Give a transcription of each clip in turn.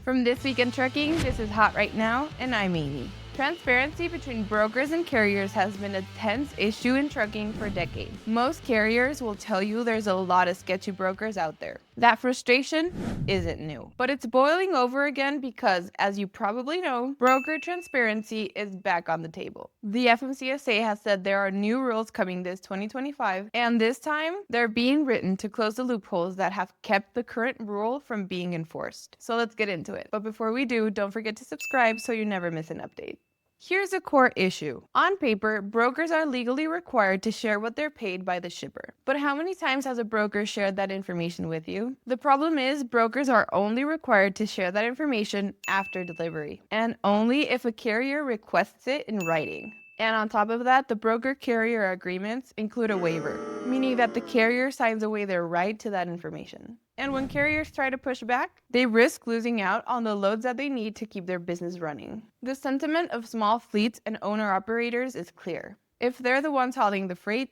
From This Week in Trucking, this is Hot Right Now, and I'm Amy. Transparency between brokers and carriers has been a tense issue in trucking for decades. Most carriers will tell you there's a lot of sketchy brokers out there. That frustration isn't new, but it's boiling over again because, as you probably know, broker transparency is back on the table. The FMCSA has said there are new rules coming this 2025, and this time they're being written to close the loopholes that have kept the current rule from being enforced. So let's get into it. But before we do, don't forget to subscribe so you never miss an update. Here's a core issue. On paper, brokers are legally required to share what they're paid by the shipper. But how many times has a broker shared that information with you? The problem is brokers are only required to share that information after delivery, and only if a carrier requests it in writing. And on top of that, the broker-carrier agreements include a waiver, meaning that the carrier signs away their right to that information. And when carriers try to push back, they risk losing out on the loads that they need to keep their business running. The sentiment of small fleets and owner-operators is clear. If they're the ones hauling the freight,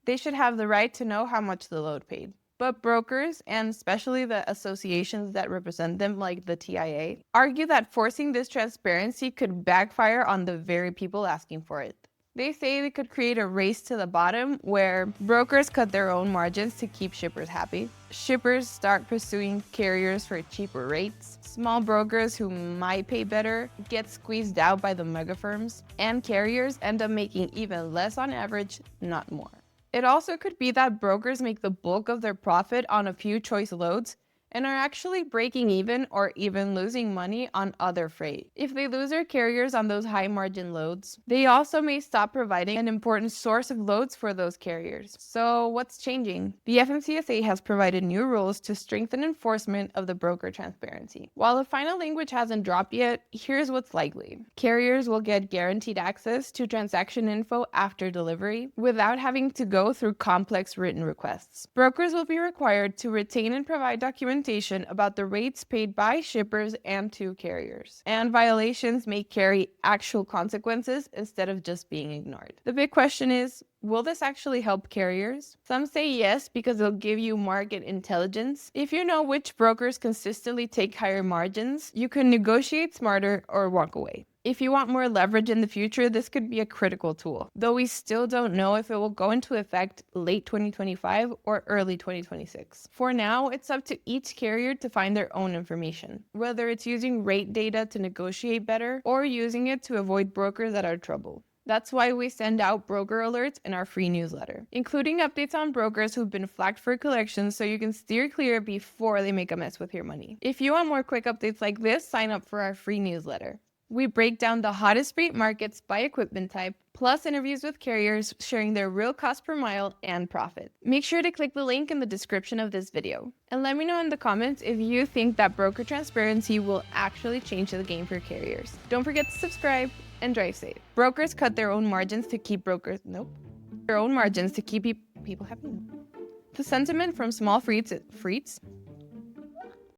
they should have the right to know how much the load paid. But brokers, and especially the associations that represent them like the TIA, argue that forcing this transparency could backfire on the very people asking for it. They say it could create a race to the bottom where brokers cut their own margins to keep shippers happy. Shippers start pursuing carriers for cheaper rates. Small brokers who might pay better get squeezed out by the mega firms, and carriers end up making even less on average, not more. It also could be that brokers make the bulk of their profit on a few choice loads and are actually breaking even or even losing money on other freight. If they lose their carriers on those high margin loads, they also may stop providing an important source of loads for those carriers. So what's changing? The FMCSA has provided new rules to strengthen enforcement of the broker transparency. While the final language hasn't dropped yet, here's what's likely. Carriers will get guaranteed access to transaction info after delivery without having to go through complex written requests. Brokers will be required to retain and provide documentation about the rates paid by shippers and to carriers. And violations may carry actual consequences instead of just being ignored. The big question is, will this actually help carriers? Some say yes because it'll give you market intelligence. If you know which brokers consistently take higher margins, you can negotiate smarter or walk away. If you want more leverage in the future, this could be a critical tool, though we still don't know if it will go into effect late 2025 or early 2026. For now, it's up to each carrier to find their own information, whether it's using rate data to negotiate better or using it to avoid brokers that are trouble. That's why we send out broker alerts in our free newsletter, including updates on brokers who've been flagged for collections so you can steer clear before they make a mess with your money. If you want more quick updates like this, sign up for our free newsletter. We break down the hottest freight markets by equipment type, plus interviews with carriers sharing their real cost per mile and profit. Make sure to click the link in the description of this video. And let me know in the comments if you think that broker transparency will actually change the game for carriers. Don't forget to subscribe and drive safe. Brokers cut their own margins to keep people happy. The sentiment from small fleets